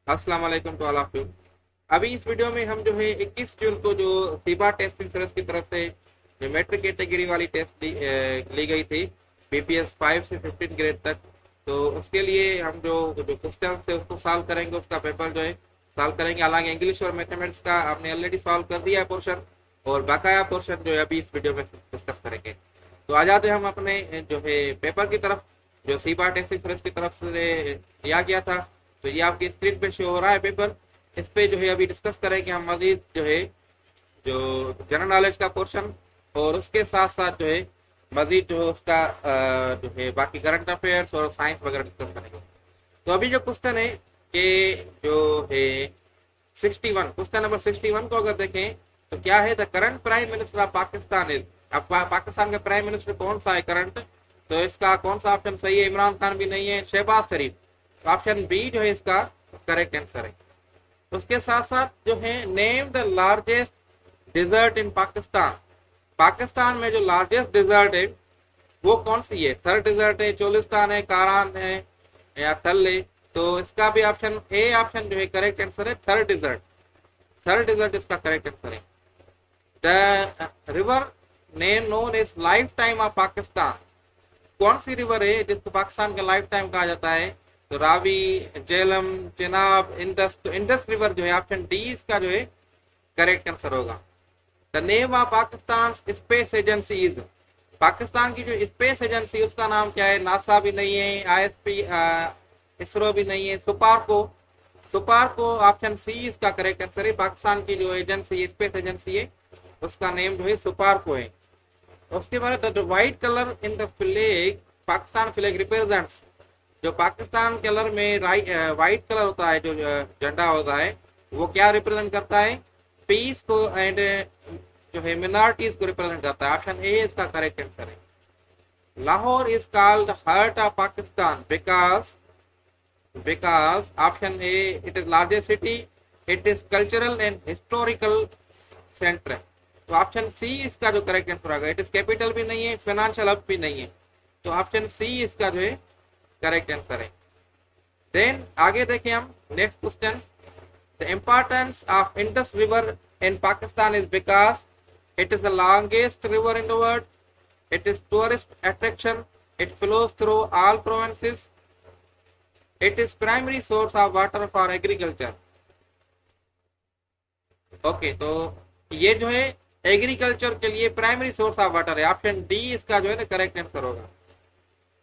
अस्सलाम वालेकुम to all of you. अभी इस वीडियो में हम जो है 21 जून को जो सीबा टेस्ट इंश्योरेंस की तरफ से जो मेट्रिक कैटेगरी वाली टेस्ट ली गई थी बीपीएस 5 से 15 ग्रेड तक, तो उसके लिए हम जो जो क्वेश्चन है उसको सॉल्व करेंगे। उसका पेपर जो है सॉल्व करेंगे। हालांकि इंग्लिश और मैथमेटिक्स का आपने ऑलरेडी सॉल्व कर दिया है पोर्शन, और बकाया पोर्शन जो है अभी इस वीडियो में डिस्कस करेंगे। तो आ जाते हम अपने जो है पेपर की तरफ, जो सीबा टेस्ट इंश्योरेंस की तरफ से दिया गया था। तो ये आपकी स्क्रीन पे शो हो रहा है पेपर। इस पे जो है अभी डिस्कस करेंगे हम मजीद जो है जो जनरल नॉलेज का पोर्शन, और उसके साथ साथ जो है मजीद जो है उसका जो है बाकी करंट अफेयर्स और साइंस वगैरह डिस्कस करेंगे। तो अभी जो क्वेश्चन है कि जो है 61, क्वेश्चन नंबर 61 को अगर देखें तो क्या है, the current prime minister of Pakistan is. अब पाकिस्तान का प्राइम मिनिस्टर कौन सा है करंट, तो इसका कौन सा ऑप्शन सही है? इमरान खान भी नहीं है, शहबाज शरीफ। ऑप्शन बी जो है इसका करेक्ट आंसर है। उसके साथ साथ जो है नेम द लार्जेस्ट डिजर्ट इन पाकिस्तान। पाकिस्तान में जो लार्जेस्ट डिजर्ट है वो कौन सी है? थर्ड डिजर्ट है, चोलिस्तान है, कारान है, या थल है? तो इसका भी ऑप्शन ए ऑप्शन जो है करेक्ट आंसर है, थर्ड डिजर्ट। थर्ड डिजर्ट इसका करेक्ट आंसर है। The river name known is life time of Pakistan. कौन सी रिवर है जिसको पाकिस्तान का लाइफ टाइम कहा जाता है? तो रावी, जेलम, चिनाब, इंडस। तो इंडस रिवर जो है ऑप्शन डी इसका जो है करेक्ट आंसर होगा। The name of Pakistan space agency is. Pakistan की जो स्पेस एजेंसी उसका नाम क्या है? नासा भी नहीं है, आईएसपी इसरो भी नहीं है, सुपारको। सुपारको ऑप्शन सी इसका करेक्ट आंसर है। पाकिस्तान की जो एजेंसी स्पेस एजेंसी है उसका नेम जो है सुपारको है। उसके बाद the white colour in the flag, Pakistan flag represents. जो पाकिस्तान कलर में व्हाइट कलर होता है, जो झंडा होता है, वो क्या रिप्रेजेंट करता है? पीस को एंड जो है मिनॉरिटीज को रिप्रेजेंट करता है। ऑप्शन ए इसका करेक्ट आंसर है। Lahore is called heart of Pakistan because option A it is largest city, it is cultural and historical centre. तो ऑप्शन सी इसका जो करेक्ट आंसर होगा। इट इज कैपिटल भी नहीं है, फाइनेंशियल हब भी नहीं है, तो ऑप्शन सी इसका जो है करेक्ट आंसर है। देन आगे देखें हम next question. The importance of Indus river in Pakistan is because it is the longest river in the world, it is tourist attraction, it flows through all provinces, it is primary source of water for agriculture. Okay, तो ये जो है agriculture के लिए primary source of water है। Option D इसका जो है ना करेक्ट आंसर होगा।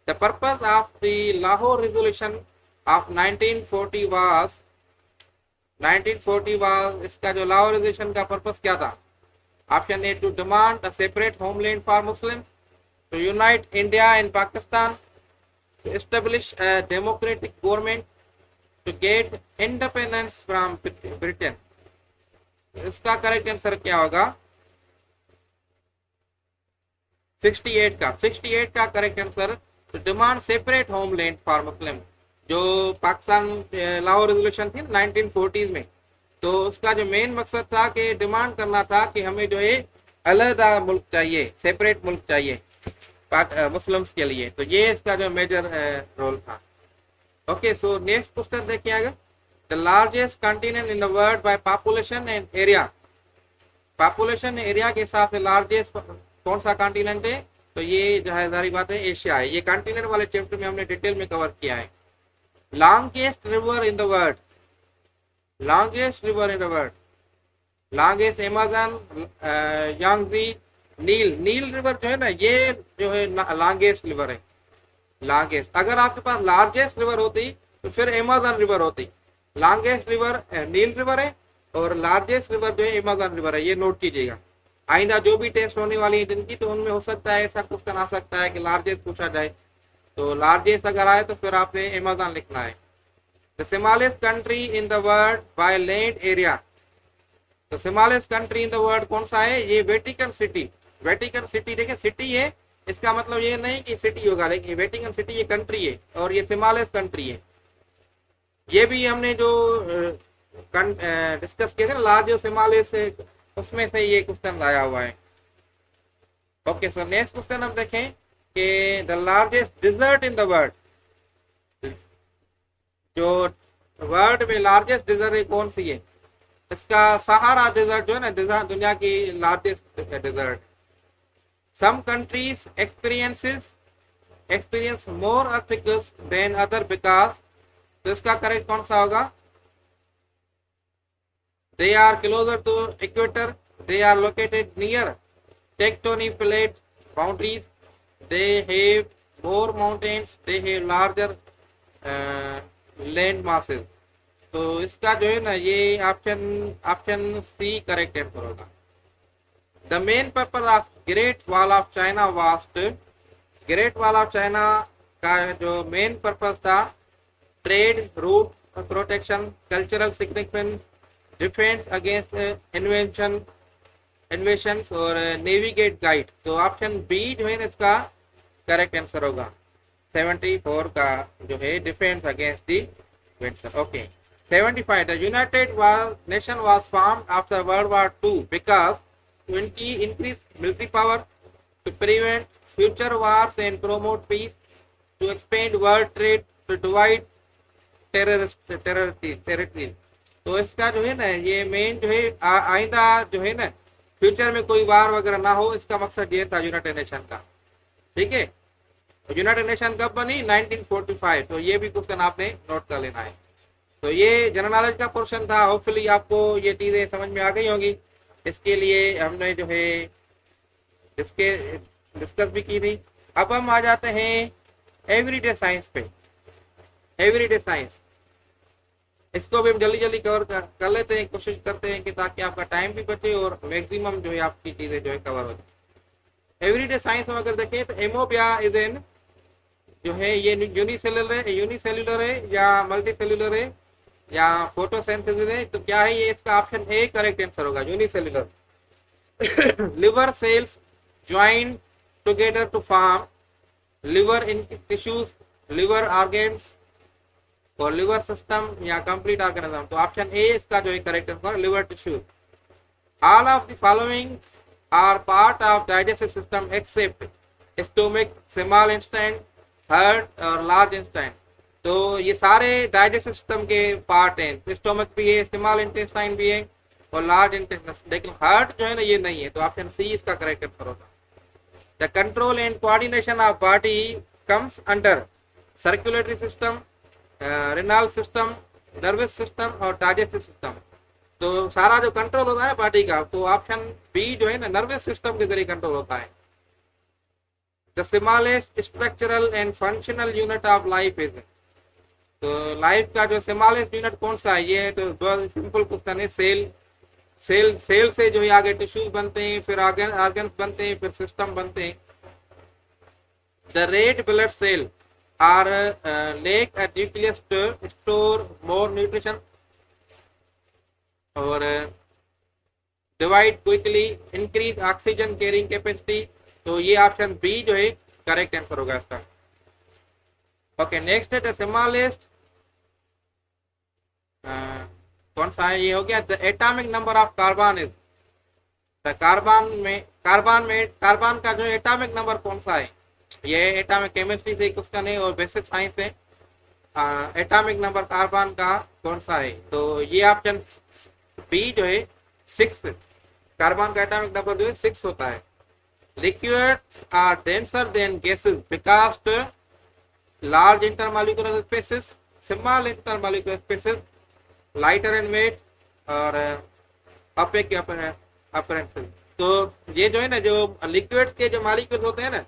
The purpose of the Lahore resolution of 1940 was इसका जो लाहौर रेजोल्यूशन का पर्पस क्या था? Option A to demand a separate homeland for Muslims, to unite India and Pakistan, to establish a democratic government, to get independence from Britain। इसका correct answer क्या होगा? 68 का correct answer, तो demand separate homeland for Muslim. जो Pakistan Lahore resolution थी 1940 में, तो उसका जो मेन मकसद था कि डिमांड करना था कि हमें जो है अलहदा मुल्क चाहिए, सेपरेट मुल्क चाहिए मुस्लिम्स के लिए। तो ये इसका जो मेजर रोल था। ओके, सो नेक्स्ट क्वेश्चन देखिए आगे। The largest continent in the world by population and area. Population area के हिसाब से लार्जेस्ट कौन सा कॉन्टिनेंट है? तो ये जो है जारी बात है एशिया है। ये कॉन्टिनेंट वाले चैप्टर में हमने डिटेल में कवर किया है। Longest river in the world, longest river in the world, longest Amazon, Yangtze, Nile river जो है ना, ये जो है लॉन्गेस्ट रिवर है। लॉन्गेस्ट, अगर आपके पास लार्जेस्ट रिवर होती तो फिर अमेज़न रिवर होती। लॉन्गेस्ट रिवर नील रिवर है, और लार्जेस्ट रिवर जो है अमेज़न रिवर है। ये नोट कीजिएगा। आइंदा जो भी टेस्ट होने वाली है जिनकी, तो उनमें हो सकता है ऐसा क्वेश्चन आ सकता है कि लार्जेस्ट पूछा जाए। तो लार्जेस्ट अगर आए तो फिर आपने अमेज़न लिखना है। The smallest country in the world by land area. तो smallest country in the world कौन सा है? ये वेटिकन सिटी। वेटिकन सिटी देखिए, सिटी है, इसका मतलब ये नहीं कि सिटी होगा, लेकिन वेटिकन सिटी ये कंट्री है, और ये स्मॉलेस्ट कंट्री है। ये भी हमने जो डिस्कस किया था लार्ज और स्मॉलेस्ट, उसमें से ये क्वेश्चन आया हुआ है। ओके, सो नेक्स्ट क्वेश्चन हम देखें कि the largest desert in the world. जो वर्ल्ड में लार्जेस्ट डिजर्ट कौन सी है? इसका सहारा डिजर्ट जो है ना, दुनिया की largest desert. Some countries experience more earthquakes than other because, तो इसका करेक्ट कौन सा होगा? They are closer to equator, they are located near tectonic plate boundaries, they have more mountains, they have larger land masses। तो इसका जो है ना ये option option C correct answer होगा। The main purpose of Great Wall of China was, Great Wall of China का जो main purpose था, trade route protection, cultural significance, defence against invasions और नेविगेट गाइड। तो ऑप्शन बी जो है ना इसका करेक्ट आंसर होगा। 74 का जो है defence against the invention. Okay 75 the United nation was formed after world war 2 because to increase military power, to prevent future wars and promote peace, to expand world trade, to divide territories। तो इसका जो है ना ये main जो है आइंदा जो है ना फ्यूचर में कोई वार वगैरह ना हो, इसका मकसद ये था यूनाइटेड नेशन का। ठीक है, यूनाइटेड नेशन कब बनी? 1945। तो ये भी क्वेश्चन आपने नोट कर लेना है। तो ये जनरल नॉलेज का पोर्शन था। होपफुली आपको ये चीजें समझ में आ गई होंगी। इसके लिए हमने जो है इसके डिस्कस भी की थी। अब हम आ जाते हैं एवरीडे साइंस पे। एवरीडे साइंस इसको भी हम जल्दी जल्दी कवर कर लेते हैं, कोशिश करते हैं कि ताकि आपका टाइम भी बचे और मैक्सिमम जो है आपकी चीजें जो है कवर हो जाए। एवरीडे साइंस में अगर देखें तो एमोबिया इज एन जो है ये यूनिसेल्युलर है या मल्टीसेल्युलर है या फोटोसिंथेसिस है। तो क्या है ये? इसका ऑप्शन ए करेक्ट आंसर होगा, unicellular. Liver cells join together to form liver in tissues, liver organs और लिवर सिस्टम या कंप्लीट ऑर्गेनिज्म। तो ऑप्शन ए इसका जो है correct answer, liver tissue. All of the following are part of digestive system except stomach, small intestine, heart और large intestine. तो ये सारे डाइजेस्टिव सिस्टम के पार्ट हैं। स्टोमक भी है, स्मॉल इंटेस्टाइन भी है और लार्ज इंटेस्टाइन, लेकिन हार्ट जो है ना ये नहीं है। तो ऑप्शन सी इसका करेक्ट आंसर होगा। The control and coordination of body comes under circulatory system, renal system, nervous system और डाइजेस्टिव सिस्टम। तो सारा जो कंट्रोल होता है बॉडी का, तो ऑप्शन बी जो है ना नर्वस सिस्टम के जरिए कंट्रोल होता है। The smallest structural and functional unit of life is, तो लाइफ का जो स्मॉलेस्ट यूनिट कौन सा है? ये तो बहुत सिंपल क्वेश्चन है। सेल से जो है आगे टिश्यूज बनते हैं, फिर ऑर्गन्स बनते हैं, फिर सिस्टम बनते हैं। The red blood cell are lack at nucleus to store more nutrition और divide quickly, increase oxygen carrying capacity. तो ये ऑप्शन बी जो है करेक्ट आंसर होगा इसका। ओके नेक्स्ट है द स्मॉलेस्ट कौन सा है? ये हो गया the atomic number of carbon is, carbon का जो एटॉमिक नंबर कौन सा है? ये एटॉमिक केमिस्ट्री से क्वेश्चन है और बेसिक साइंस है। एटॉमिक नंबर कार्बन का कौन सा है? तो ये ऑप्शन बी जो है 6, कार्बन का एटॉमिक नंबर जो है 6 होता है। Liquids are denser than gases because large intermolecular spaces, small intermolecular spaces, lighter in weight और opaque appearances। तो ये जो है ना जो लिक्विड्स के जो मॉलिक्यूल्स होते हैं ना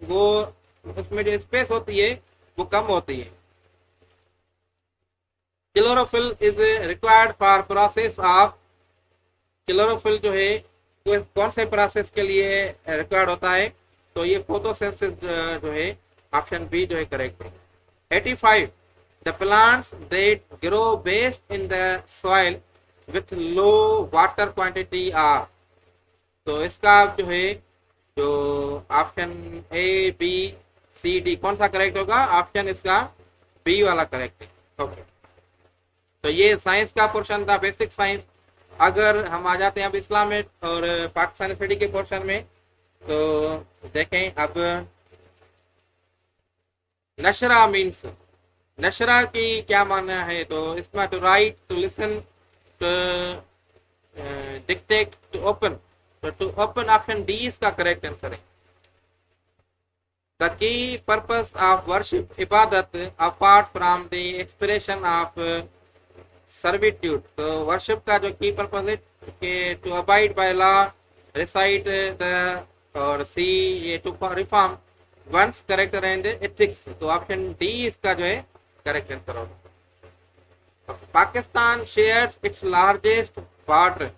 वो उसमें जो स्पेस होती है वो कम होती है। Chlorophyll is required for process of, chlorophyll जो है वो कौन से प्रोसेस के लिए रिक्वायर्ड होता है? तो ये फोटोसिंथेसिस जो है ऑप्शन बी जो है करेक्ट है। 85 the plants that grow best in the soil with low water quantity are, तो इसका जो है जो option A B C D कौन सा करेक्ट होगा? ऑप्शन इसका बी वाला करेक्ट है। ओके तो ये साइंस का पोर्शन था, बेसिक साइंस। अगर हम आ जाते हैं अब इस्लामिक और पाकिस्तानी स्टडी के पोर्शन में, तो देखें अब नशरा मीन्स, नशरा की क्या मानना है, तो इसमें to write, to listen, to dictate, to open. तो टू ओपन ऑप्शन डी इसका करेक्ट आंसर है। The key purpose of worship इबादत apart from the expression of servitude. तो वर्शिप का जो की पर्पस है कि to abide by law, recite the, और सी ये to reform one's character and ethics. तो ऑप्शन डी इसका जो है करेक्ट आंसर होगा। Pakistan shares its largest border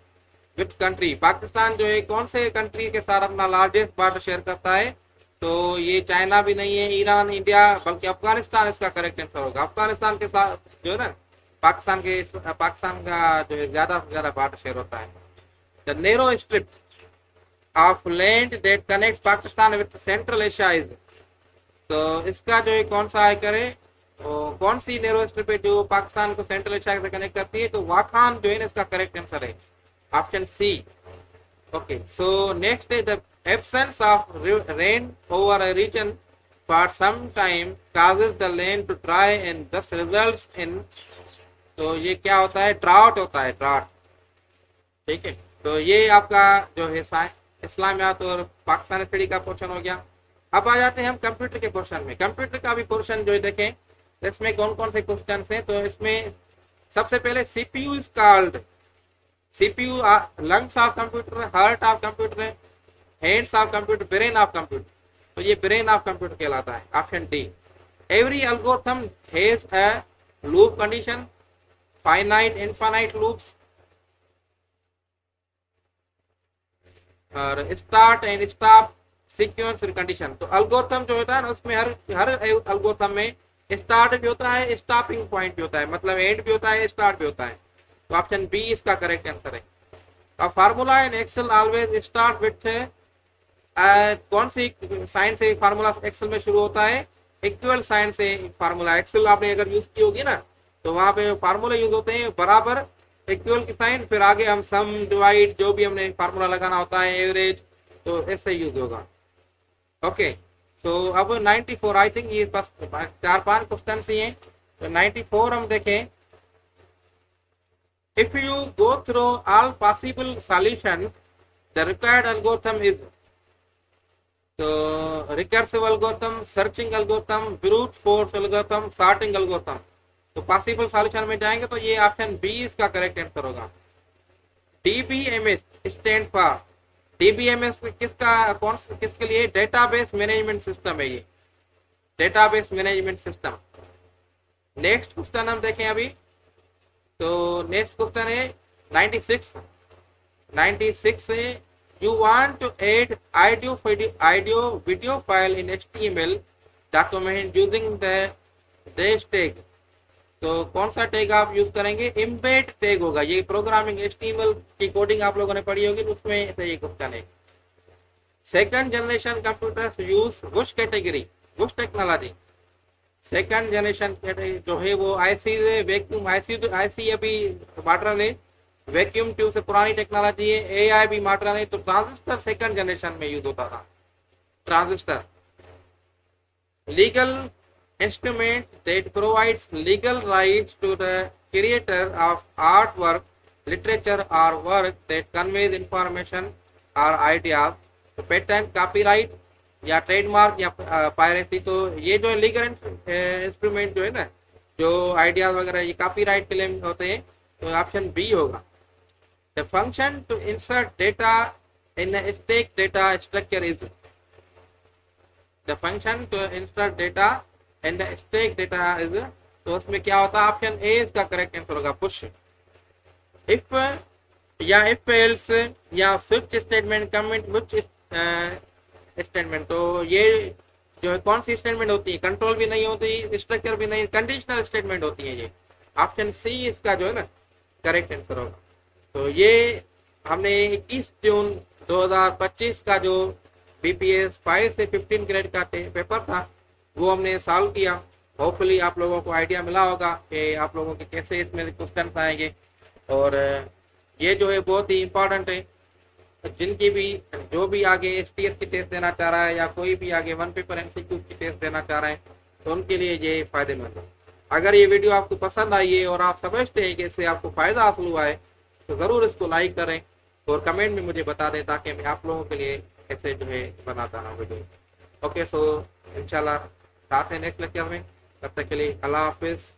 विच कंट्री। पाकिस्तान जो है कौन से कंट्री के साथ अपना लार्जेस्ट बॉर्डर शेयर करता है, तो ये चाइना भी नहीं है, ईरान, इंडिया, बल्कि अफगानिस्तान इसका करेक्ट आंसर होगा। अफगानिस्तान के साथ जो है ना पाकिस्तान का जो है ज्यादा से ज्यादा बॉर्डर शेयर होता है। The narrow strip of land that connects Pakistan with central Asia is. तो इसका जो है कौन सा है करे, तो कौन सी नैरो स्ट्रिप है जो पाकिस्तान को सेंट्रल एशिया से कनेक्ट करती है, तो वाखान जो है ना इसका करेक्ट आंसर है, option C. Okay, so next is the absence of rain over a region for some time causes the land to dry and thus results in। तो ये क्या होता है, ड्राउट होता है, ड्राउट। ठीक है, तो ये आपका जो है इस्लामियात और पाकिस्तानी स्टडी का पोर्शन हो गया। अब आ जाते हैं हम कंप्यूटर के पोर्शन में। कंप्यूटर का भी पोर्शन जो है देखें, इसमें कौन कौन से क्वेश्चन हैं। तो इसमें सबसे पहले CPU is called, CPU lungs of computer, heart of computer, hands of computer, brain of computer. तो ये ब्रेन ऑफ कंप्यूटर कहलाता है, option D. Every algorithm has a loop condition, finite, infinite loops, और start and stop sequence condition. तो algorithm जो होता है ना, उसमें हर एल्गोरिथम में स्टार्ट भी होता है, स्टॉपिंग पॉइंट भी होता है, मतलब एंड भी होता है, स्टार्ट भी होता है। तो ऑप्शन बी इसका करेक्ट आंसर है। अब formula in Excel always start with, कौन सी साइन से फार्मूला एक्सेल में शुरू होता है, इक्वल साइन से फार्मूला। एक्सेल आपने अगर यूज की होगी ना, तो वहां पे फार्मूले यूज होते हैं बराबर, इक्वल की साइन, फिर आगे हम सम, डिवाइड, जो भी हमने फार्मूला लगाना होता है, एवरेज, तो ऐसे यूज होगा। ओके, सो अब 94, आई थिंक ये बस 4-5 क्वेश्चन ही हैं। तो 94 हम देखें। If you go through all possible solutions, the required algorithm is, तो recursive algorithm, searching algorithm, brute force algorithm, sorting algorithm। तो पॉसिबल सॉल्यूशन में जाएंगे तो ये ऑप्शन बी इसका करेक्ट आंसर होगा। डीबीएमएस स्टैंड फॉर, डीबीएमएस किसके लिए, डेटाबेस मैनेजमेंट सिस्टम है ये, database management system. Next question हम देखें अभी। तो नेक्स्ट क्वेश्चन है 96 है, you want to add audio video file in HTML document using the dash tag. तो कौन सा टैग आप यूज करेंगे, एम्बेड टैग होगा। ये प्रोग्रामिंग HTML की कोडिंग आप लोगों ने पढ़ी होगी, उसमें ये क्वेश्चन है। Second generation computers use which category, which technology. Second generation जो है वो आईसी, वैक्यूम आईसी अभी मॉडर्न है, वैक्यूम ट्यूब से पुरानी टेक्नोलॉजी है, एआई भी मॉडर्न है। तो ट्रांजिस्टर सेकंड जनरेशन में यूज होता था, transistor. Legal instrument that provides legal rights to the creator of art work, literature और वर्क दैट कन्वेज इंफॉर्मेशन और आइडियाज। तो पेटेंट, कॉपीराइट या ट्रेडमार्क या पायरेसी। तो ये जो लीगल इंस्ट्रूमेंट जो है ना, जो आइडियाज वगैरह, ये कॉपीराइट क्लेम होते हैं। तो ऑप्शन बी होगा। The function to insert data in stack data structure is, the function to insert data in the stack data is. तो उसमें क्या होता है, ऑप्शन ए इसका करेक्ट आंसर होगा, पुश। इफ या इफ एल्स या switch statement, comment which statement. तो ये जो है कौन सी स्टेटमेंट होती है, कंट्रोल भी नहीं होती, स्ट्रक्चर भी नहीं, कंडीशनल स्टेटमेंट होती है ये। ऑप्शन सी इसका जो है ना करेक्ट आंसर होगा। तो ये हमने 21 जून 2025 का जो BPS 5 से 15 ग्रेड का पेपर था वो हमने सॉल्व किया। होपफुली आप लोगों को आइडिया मिला होगा कि आप लोगों के कैसे इसमें क्वेश्चन आएंगे। और ये जो है बहुत ही इम्पोर्टेंट है, जिनकी भी जो भी आगे STS की टेस्ट देना चाह रहा है या कोई भी आगे वन पेपर MCQs की टेस्ट देना चाह रहे हैं, तो उनके लिए ये फायदेमंद है। अगर ये वीडियो आपको पसंद आई है और आप समझते हैं कि इससे आपको फायदा हासिल हुआ है तो ज़रूर इसको लाइक करें और कमेंट में मुझे बता दें ताकि मैं आप लोगों के लिए ऐसे जो है बनाता रहूँ वीडियो। ओके, सो इंशाल्लाह साथ हैं नेक्स्ट लेक्चर में। तब तक के लिए अल्लाह हाफिज़।